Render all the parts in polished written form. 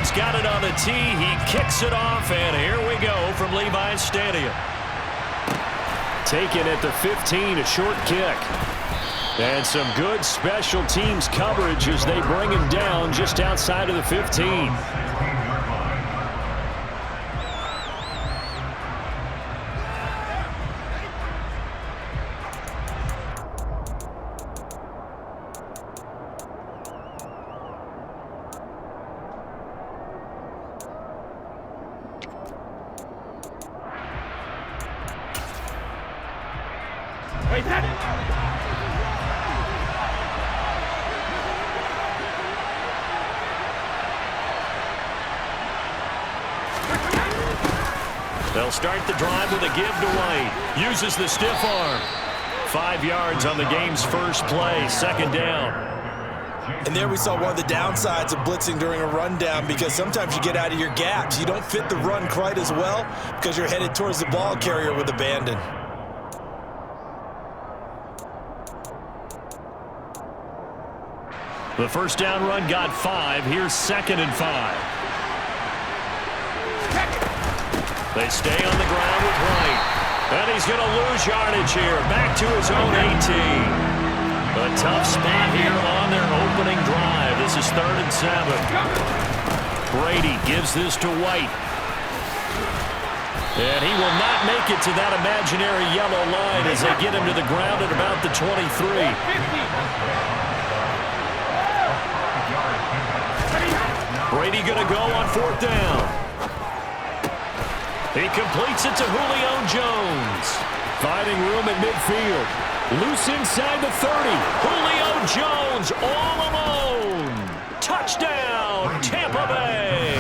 He's got it on the tee. He kicks it off, and here we go from Levi's Stadium. Taken at the 15, a short kick. And some good special teams coverage as they bring him down just outside of the 15. They'll start the drive with a give to White. Uses the stiff arm. 5 yards on the game's first play. Second down. And there we saw one of the downsides of blitzing during a rundown, because sometimes you get out of your gaps. You don't fit the run quite as well because you're headed towards the ball carrier with abandon. The first down run got 5. Here's 2nd and 5. They stay on the ground with White. And he's going to lose yardage here. Back to his own 18. A tough spot here on their opening drive. This is 3rd and 7. Brady gives this to White. And he will not make it to that imaginary yellow line as they get him to the ground at about the 23. Brady going to go on 4th down. He completes it to Julio Jones. Finding room at midfield. Loose inside the 30. Julio Jones all alone. Touchdown, Tampa Bay.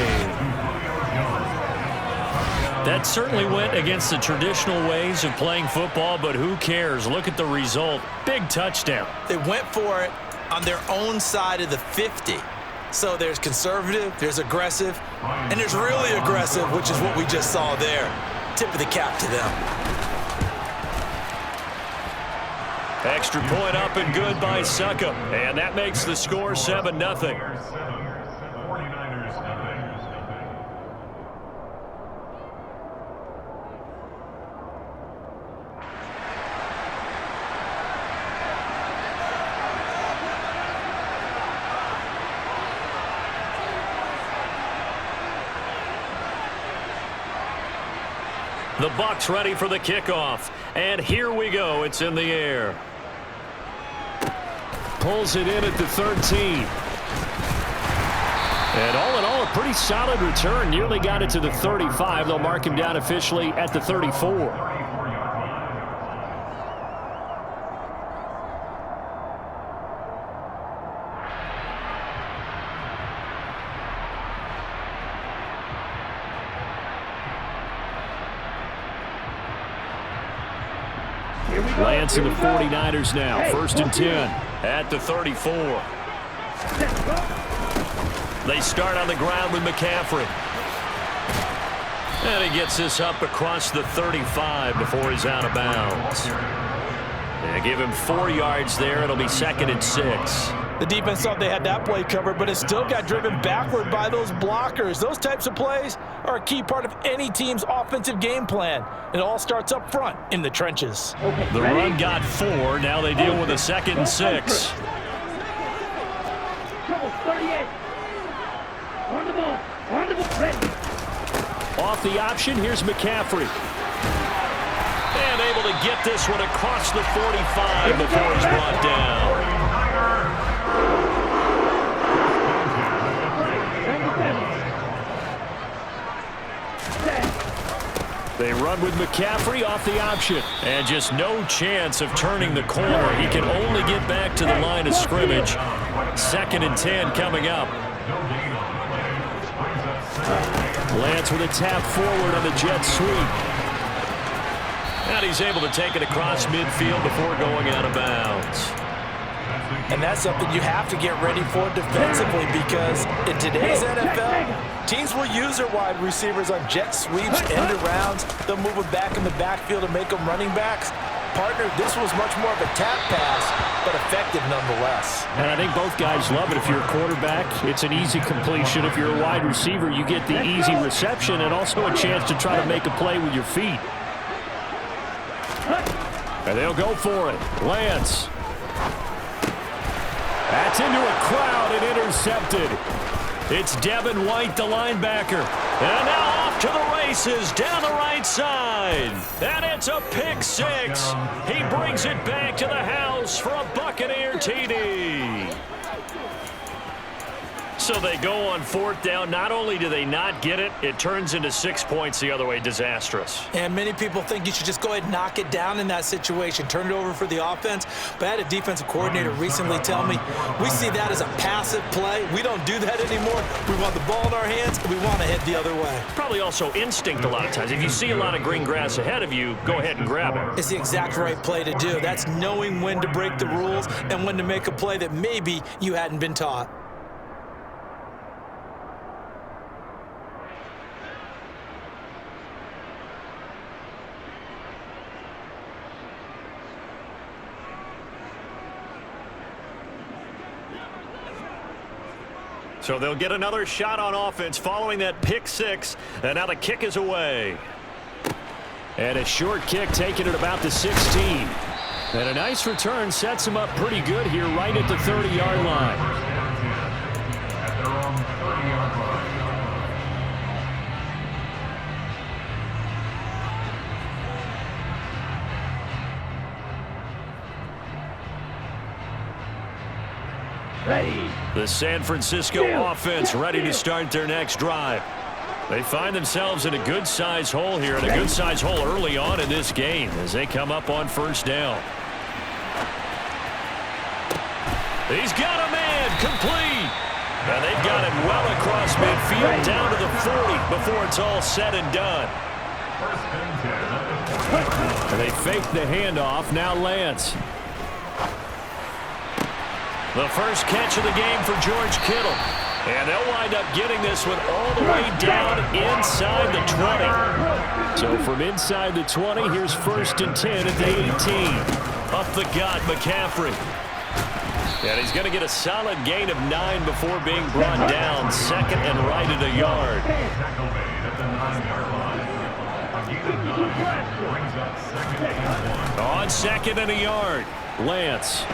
That certainly went against the traditional ways of playing football, but who cares? Look at the result. Big touchdown. They went for it on their own side of the 50. So there's conservative, there's aggressive, and there's really aggressive, which is what we just saw there. Tip of the cap to them. Extra point up and good by Succop. And that makes the score 7-0. The Bucs ready for the kickoff. And here we go. It's in the air. Pulls it in at the 13. And all in all, a pretty solid return. Nearly got it to the 35. They'll mark him down officially at the 34. Lance and the 49ers now. 1st and 10 at the 34. They start on the ground with McCaffrey. And he gets this up across the 35 before he's out of bounds. They give him 4 yards there. It'll be 2nd and 6. The defense thought they had that play covered, but it still got driven backward by those blockers. Those types of plays are a key part of any team's offensive game plan. It all starts up front in the trenches. The run got 4. Now they deal with a 2nd and 6. Off the option, here's McCaffrey. And able to get this one across the 45 before he's brought down. They run with McCaffrey off the option. And just no chance of turning the corner. He can only get back to the line of scrimmage. 2nd and 10 coming up. Lance with a tap forward on the jet sweep. And he's able to take it across midfield before going out of bounds. And that's something you have to get ready for defensively, because in today's NFL, teams will use their wide receivers on jet sweeps, end arounds. They'll move them back in the backfield and make them running backs. partner, this was much more of a tap pass, but effective nonetheless. And I think both guys love it. If you're a quarterback, it's an easy completion. If you're a wide receiver, you get the easy reception and also a chance to try to make a play with your feet. And they'll go for it. Lance. That's into a crowd and intercepted. It's Devin White, the linebacker. And now off to the races down the right side. And it's a pick six. He brings it back to the house for a Buccaneer TD. So they go on fourth down. Not only do they not get it, it turns into 6 points the other way. Disastrous. And many people think you should just go ahead and knock it down in that situation. Turn it over for the offense. But I had a defensive coordinator recently tell me, we see that as a passive play. We don't do that anymore. We want the ball in our hands, and we want to head the other way. Probably also instinct a lot of times. If you see a lot of green grass ahead of you, go ahead and grab it. It's the exact right play to do. That's knowing when to break the rules and when to make a play that maybe you hadn't been taught. So they'll get another shot on offense following that pick six. And now the kick is away. And a short kick taken at about the 16. And a nice return sets him up pretty good here right at the 30-yard line. The San Francisco offense ready to start their next drive. They find themselves in a good-sized hole here, and a good-sized hole early on in this game as they come up on first down. He's got a man complete. And they've got it well across midfield down to the 40 before it's all said and done. And they fake the handoff. Now Lance. The first catch of the game for George Kittle. And they'll wind up getting this one all the way down inside the 20. So from inside the 20, here's 1st and 10 at the 18. Up the gut, McCaffrey. And he's going to get a solid gain of 9 before being brought down. 2nd and right at a yard. On 2nd and a yard, Lance.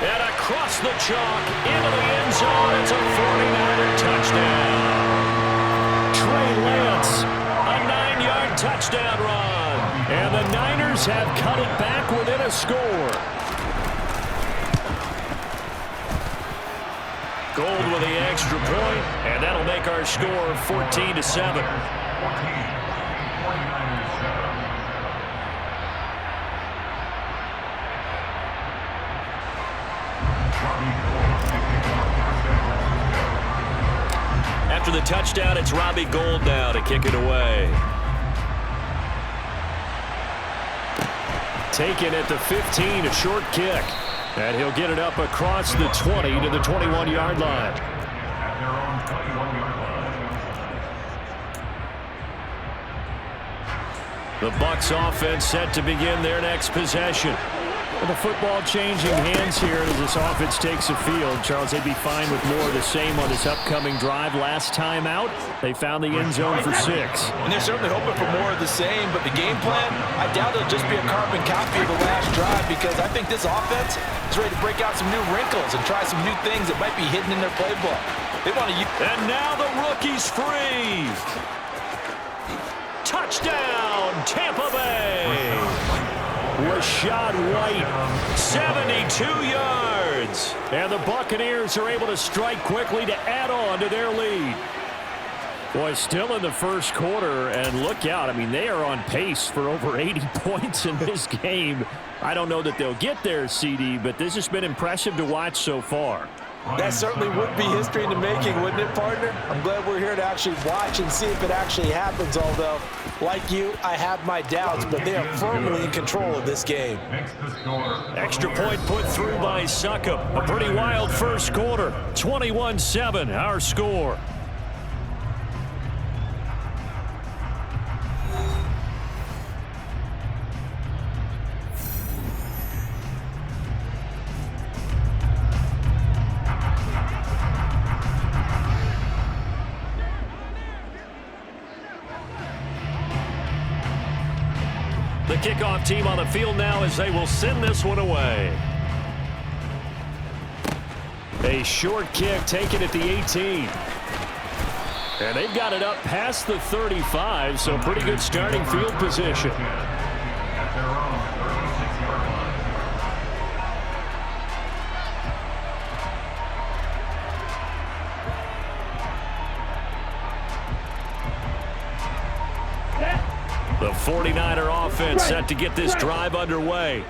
And across the chalk, into the end zone, it's a 49er touchdown. Trey Lance, a 9-yard touchdown run. And the Niners have cut it back within a score. Gold with the extra point, and that'll make our score 14-7. After the touchdown, it's Robbie Gould now to kick it away. Taken at the 15, a short kick. And he'll get it up across the 20 to the 21-yard line. The Bucs offense set to begin their next possession. With the football changing hands here as this offense takes the field. Charles, they'd be fine with more of the same on this upcoming drive. Last time out, they found the end zone for 6. And they're certainly hoping for more of the same, but the game plan, I doubt it'll just be a carbon copy of the last drive, because I think this offense is ready to break out some new wrinkles and try some new things that might be hidden in their playbook. They want to use. And now the rookie's free. Touchdown, Tampa Bay. Rashad White, 72 yards. And the Buccaneers are able to strike quickly to add on to their lead. Boy, still in the first quarter, and look out. I mean, they are on pace for over 80 points in this game. I don't know that they'll get there, CD, but this has been impressive to watch so far. That certainly would be history in the making, wouldn't it, partner? I'm glad we're here to actually watch and see if it actually happens, although, like you, I have my doubts, but they are firmly in control of this game. Extra point put through by Succop. A pretty wild first quarter. 21-7, our score. kickoff team on the field now as they will send this one away. A short kick taken at the 18. And they've got it up past the 35, so pretty good starting field position. The 49er offense set to get this drive underway.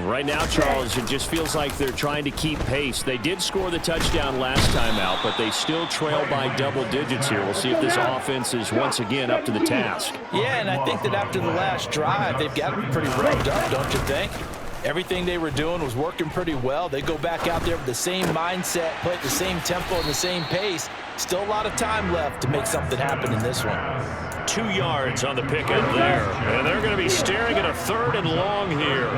Right now, Charles, it just feels like they're trying to keep pace. They did score the touchdown last time out, but they still trail by double digits here. We'll see if this offense is once again up to the task. Yeah, and I think that after the last drive, they've got to be pretty revved up, don't you think? Everything they were doing was working pretty well. They go back out there with the same mindset, play at the same tempo and the same pace. Still a lot of time left to make something happen in this one. 2 yards on the pickup there. And they're going to be staring at a 3rd and long here.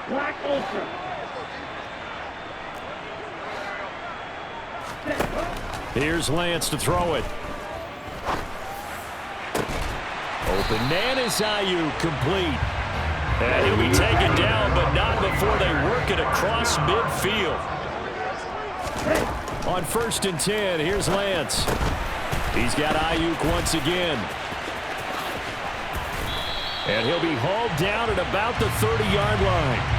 Black Ultra. Here's Lance to throw it. Open man is Ayuk, complete. And he'll be taken down, but not before they work it across midfield. On 1st and 10, here's Lance. He's got Ayuk once again. And he'll be hauled down at about the 30-yard line.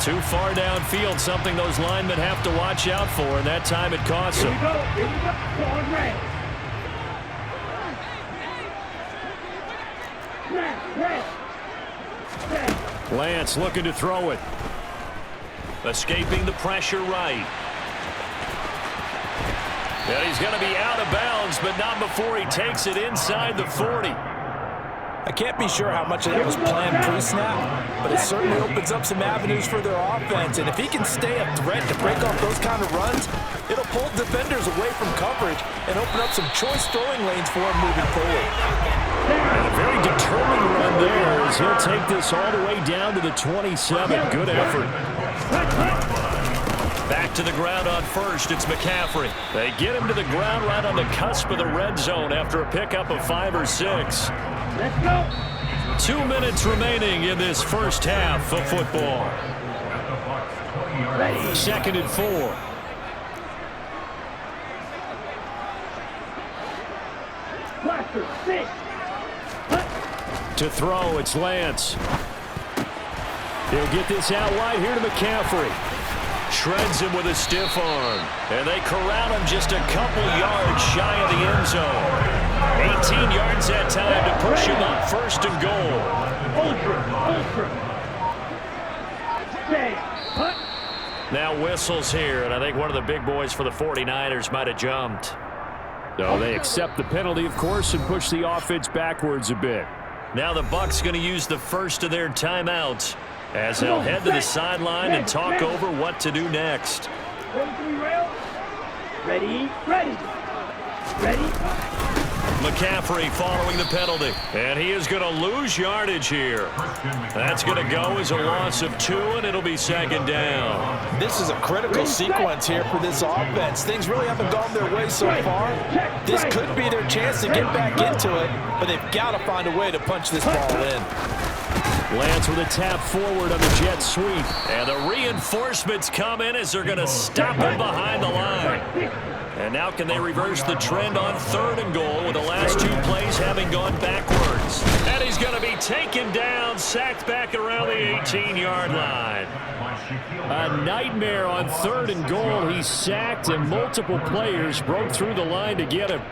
Too far downfield, something those linemen have to watch out for, and that time it costs them. Here we go. Forward red. Lance looking to throw it. Escaping the pressure right. And he's going to be out of bounds, but not before he takes it inside the 40. I can't be sure how much of that was planned pre-snap, but it certainly opens up some avenues for their offense. And if he can stay a threat to break off those kind of runs, it'll pull defenders away from coverage and open up some choice throwing lanes for him moving forward. And a very determined run there as he'll take this all the way down to the 27. Good effort. Back to the ground on 1st, it's McCaffrey. They get him to the ground right on the cusp of the red zone after a pickup of 5 or 6. Let's go. 2 minutes remaining in this first half of football. 2nd and 4. Blaster, 6. To throw, it's Lance. He'll get this out wide here to McCaffrey. Shreds him with a stiff arm. And they corral him just a couple yards shy of the end zone. 18 yards that time to push him up 1st and goal. Ultra. Stay. Hut. Now whistles here, and I think one of the big boys for the 49ers might have jumped. So they accept the penalty, of course, and push the offense backwards a bit. Now the Bucs going to use the first of their timeouts as they'll head to the sideline and talk over what to do next. Ready. McCaffrey following the penalty. And he is going to lose yardage here. That's going to go as a loss of 2, and it'll be 2nd down. This is a critical sequence here for this offense. Things really haven't gone their way so far. This could be their chance to get back into it, but they've got to find a way to punch this ball in. Lance with a tap forward on the jet sweep. And the reinforcements come in as they're going to stop him behind the line. And now can they reverse the trend on 3rd and goal with the last 2 plays having gone backwards. And he's going to be taken down, sacked back around the 18-yard line. A nightmare on 3rd and goal. He's sacked and multiple players broke through the line to get him.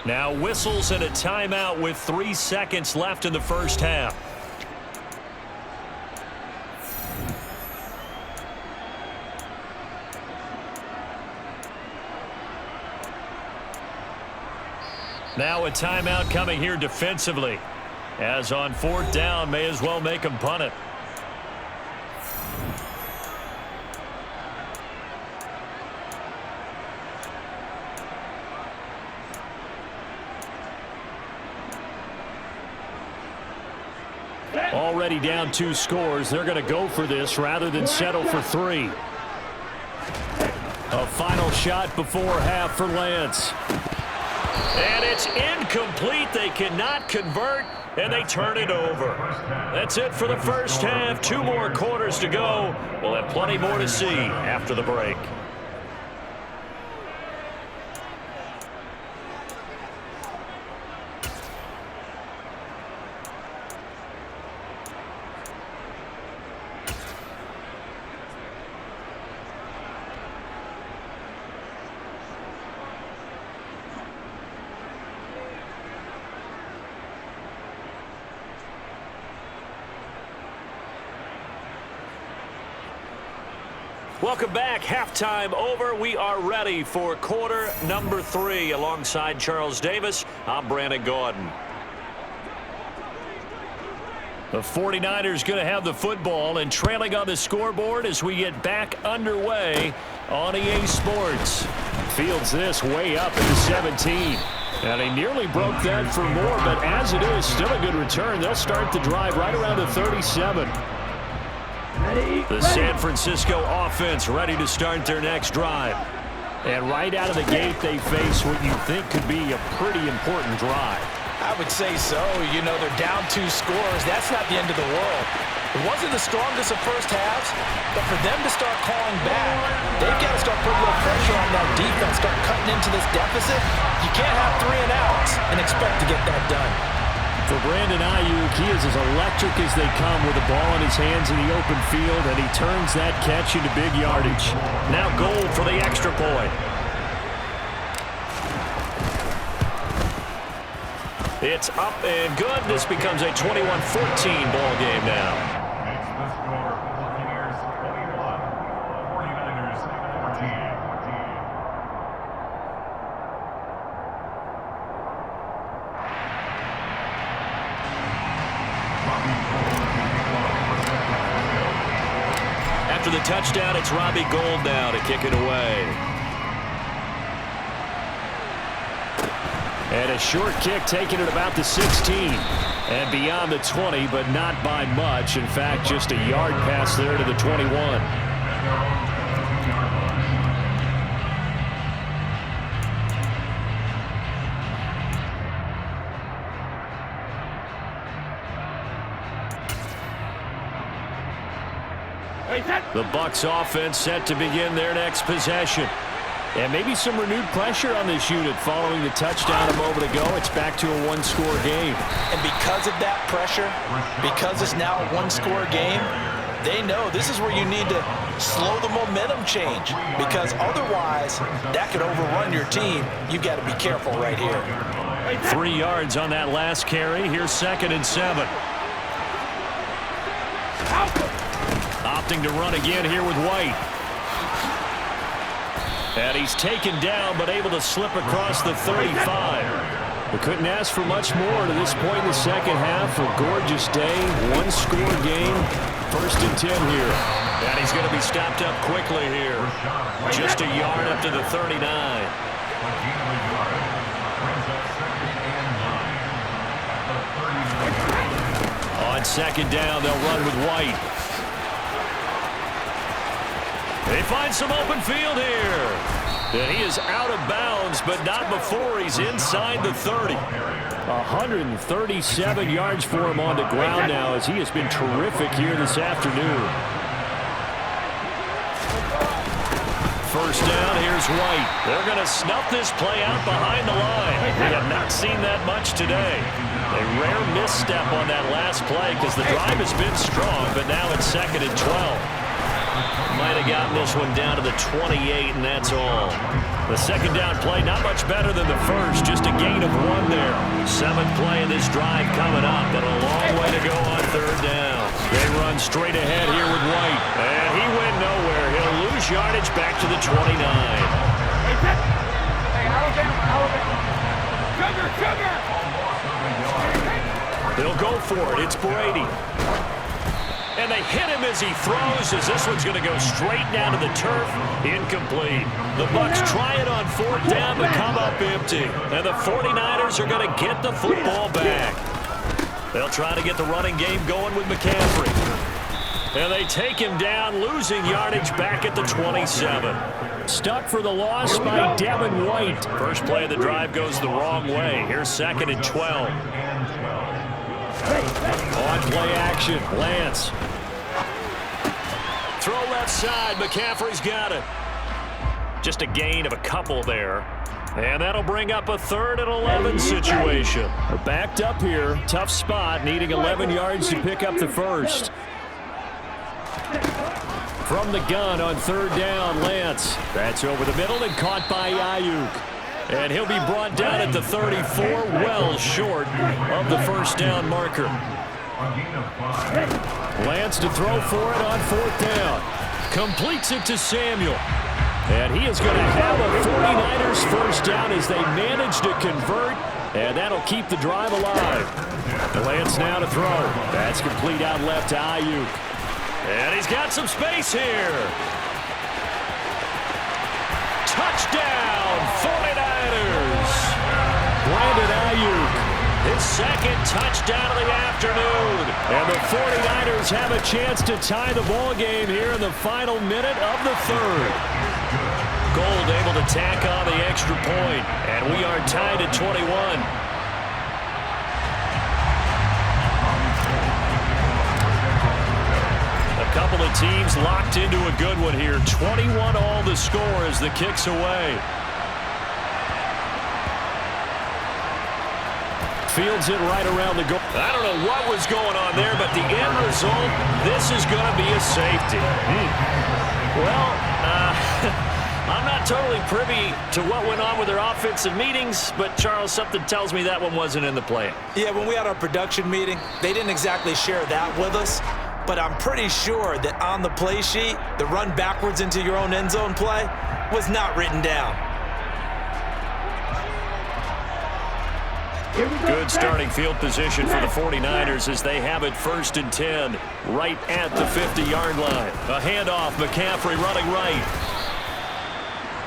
Now whistles and a timeout with 3 seconds left in the first half. Now a timeout coming here defensively. As on 4th down, may as well make them punt it. Already down 2 scores. They're going to go for this rather than settle for 3. A final shot before half for Lance. And it's incomplete. They cannot convert, and they turn it over. That's it for the first half. 2 more quarters to go. We'll have plenty more to see after the break. Welcome back. Halftime over. We are ready for quarter number 3. Alongside Charles Davis, I'm Brandon Gaudin. The 49ers going to have the football and trailing on the scoreboard as we get back underway on EA Sports. Fields this way up at the 17. And he nearly broke that for more, but as it is, still a good return. They'll start the drive right around the 37. The San Francisco offense ready to start their next drive. And right out of the gate, they face what you think could be a pretty important drive. I would say so. You know, they're down 2 scores. That's not the end of the world. It wasn't the strongest of first halves, but for them to start calling back, they've got to start putting a little pressure on that defense, start cutting into this deficit. You can't have 3 and outs and expect to get that done. For Brandon Ayuk, he is as electric as they come with the ball in his hands in the open field, and he turns that catch into big yardage. Now Gold for the extra point. It's up and good. This becomes a 21-14 ball game now. Makes the score Buccaneers 21, 49ers 14. After the touchdown, it's Robbie Gould now to kick it away. And a short kick taken at about the 16. And beyond the 20, but not by much. In fact, just a yard pass there to the 21. The Bucs offense set to begin their next possession. And maybe some renewed pressure on this unit following the touchdown a moment ago. It's back to a 1-score game. And because of that pressure, because it's now a 1-score game, they know this is where you need to slow the momentum change, because otherwise that could overrun your team. You've got to be careful right here. 3 yards on that last carry. Here's 2nd and 7. Opting to run again here with White. And he's taken down, but able to slip across the 35. We couldn't ask for much more to this point in the second half. A gorgeous day, 1-score game, 1st and 10 here. And he's going to be stopped up quickly here. Just a yard up to the 39. On 2nd down, they'll run with White. They find some open field here. And he is out of bounds, but not before he's inside the 30. 137 yards for him on the ground now, as he has been terrific here this afternoon. 1st down, here's White. They're going to snuff this play out behind the line. We have not seen that much today. A rare misstep on that last play because the drive has been strong, but now it's 2nd and 12. Might have gotten this one down to the 28, and that's all. The 2nd down play, not much better than the first, just a gain of 1 there. 7th play of this drive coming up, but a long way to go on 3rd down. They run straight ahead here with White, and he went nowhere. He'll lose yardage back to the 29. They'll go for it. It's Brady. And they hit him as he throws, as this one's going to go straight down to the turf. Incomplete. The Bucs try it on 4th down, but come up empty. And the 49ers are going to get the football back. They'll try to get the running game going with McCaffrey. And they take him down, losing yardage back at the 27. mixed up for the loss by Devin White. First play of the drive goes the wrong way. Here's 2nd and 12. On play action, Lance. Throw left side. McCaffrey's got it. Just a gain of a couple there. And that'll bring up a 3rd and 11 situation. We're backed up here. Tough spot, needing 11 yards to pick up the first. From the gun on 3rd down, Lance. That's over the middle and caught by Ayuk. And he'll be brought down at the 34, well short of the first down marker. Lance to throw for it on 4th down. Completes it to Samuel. And he is going to have a 49ers first down as they manage to convert, and that'll keep the drive alive. Lance now to throw. That's complete out left to Ayuk. And he's got some space here. Touchdown, 49ers. Brandon Ayuk. His 2nd touchdown of the afternoon. And the 49ers have a chance to tie the ball game here in the final minute of the 3rd. Gold able to tack on the extra point, and we are tied at 21. A couple of teams locked into a good one here. 21 all the score as the kick's away. Fields it right around the goal. I don't know what was going on there, but the end result, this is going to be a safety. Well, I'm not totally privy to what went on with their offensive meetings, but, Charles, something tells me that one wasn't in the plan. Yeah, when we had our production meeting, they didn't exactly share that with us, but I'm pretty sure that on the play sheet, the run backwards into your own end zone play was not written down. Good starting field position for the 49ers as they have it 1st and 10 right at the 50-yard line. A handoff, McCaffrey running right.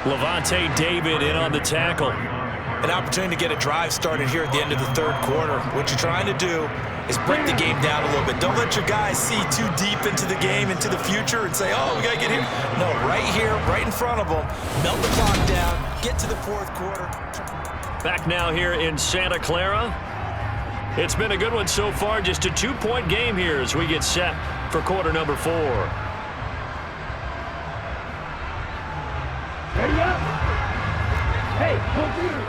Levante David in on the tackle. An opportunity to get a drive started here at the end of the 3rd quarter. What you're trying to do is break the game down a little bit. Don't let your guys see too deep into the game, into the future, and say, oh, we got to get here. No, right here, right in front of them. Melt the clock down, get to the 4th quarter. Back now here in Santa Clara. It's been a good one so far. Just a 2-point game here as we get set for quarter number 4. Ready up. Hey, come here.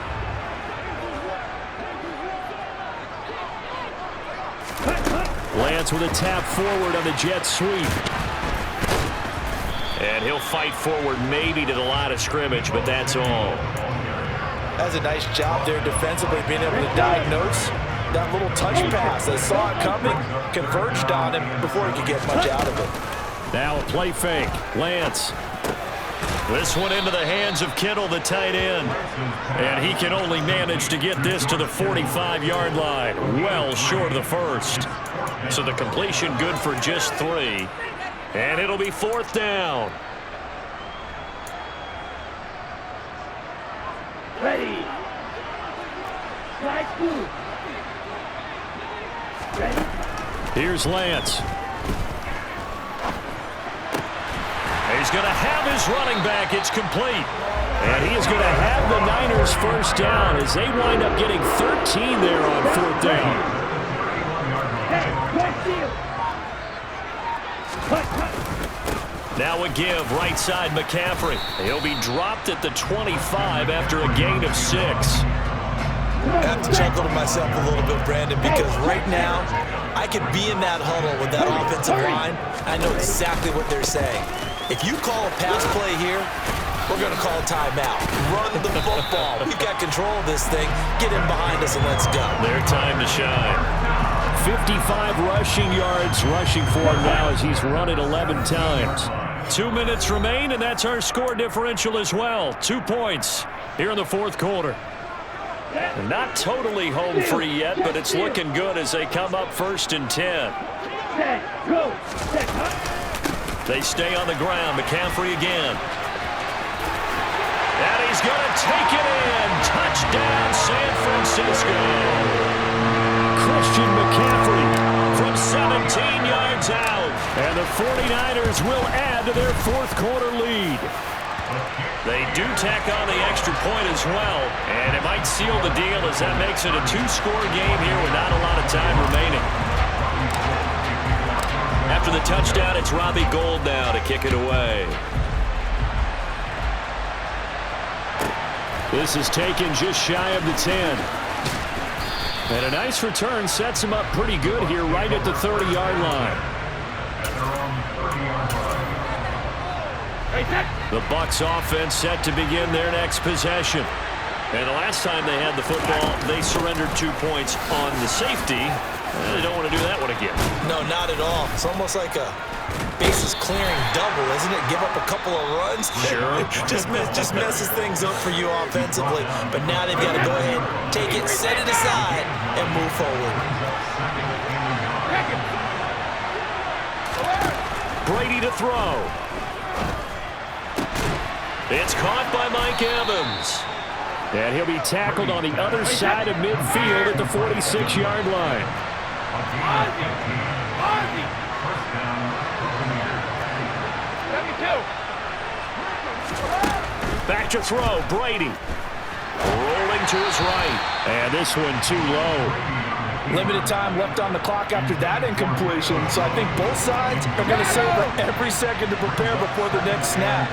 Lance with a tap forward on the jet sweep. And he'll fight forward maybe to the line of scrimmage, but that's all. That's a nice job there defensively, being able to diagnose that little touch pass. They saw it coming, converged on him before he could get much out of it. Now a play fake. Lance. This one into the hands of Kittle, the tight end. And he can only manage to get this to the 45-yard line. Well short of the first. So the completion good for just 3. And it'll be 4th down. Ready. Strike 2. Ready. Here's Lance. He's going to have his running back. It's complete. And he is going to have the Niners first down as they wind up getting 13 there on 4th down. Hey, right field. Cut. Now a give, right side McCaffrey. He'll be dropped at the 25 after a gain of 6. I have to chuckle to myself a little bit, Brandon, because right now I could be in that huddle with that offensive line. I know exactly what they're saying. If you call a pass play here, we're going to call a timeout. Run the football. We've got control of this thing. Get in behind us and let's go. Their time to shine. 55 rushing yards rushing for him now as he's run it 11 times. 2 minutes remain, and that's our score differential as well. 2 points here in the 4th quarter. Not totally home free yet, but it's looking good as they come up 1st and 10. Set. Go. Set. Cut. They stay on the ground. McCaffrey again. And he's going to take it in. Touchdown, San Francisco. Christian McCaffrey from 17 yards out. And the 49ers will add to their 4th quarter lead. They do tack on the extra point as well, and it might seal the deal as that makes it a two-score game here with not a lot of time remaining. After the touchdown, it's Robbie Gould now to kick it away. This is taken just shy of the 10. And a nice return sets him up pretty good here right at the 30-yard line. The Bucs offense set to begin their next possession. And the last time they had the football, they surrendered 2 points on the safety. They don't want to do that one again. No, not at all. It's almost like a bases clearing double, isn't it? Give up a couple of runs. Sure. just messes things up for you offensively. But now they've got to go ahead, take it, set it aside, and move forward. Brady to throw. It's caught by Mike Evans. And he'll be tackled on the other side of midfield at the 46-yard line. Back to throw, Brady. Rolling to his right. And this one too low. Limited time left on the clock after that incompletion, so I think both sides are going to savor every second to prepare before the next snap.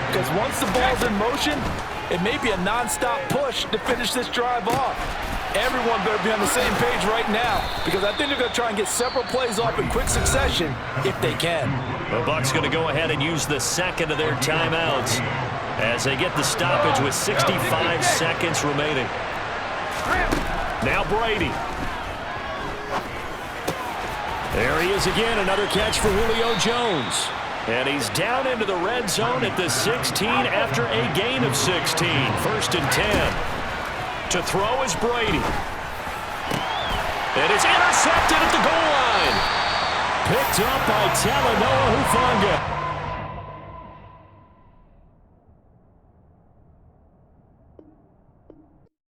Because once the ball's in motion, it may be a non-stop push to finish this drive off. Everyone better be on the same page right now, because I think they're going to try and get several plays off in quick succession if they can. The Bucs going to go ahead and use the second of their timeouts as they get the stoppage with 65 seconds remaining. Now Brady. There he is again, another catch for Julio Jones. And he's down into the red zone at the 16 after a gain of 16. 1st and 10. To throw is Brady. And it's intercepted at the goal line. Picked up by Talanoa Hufanga.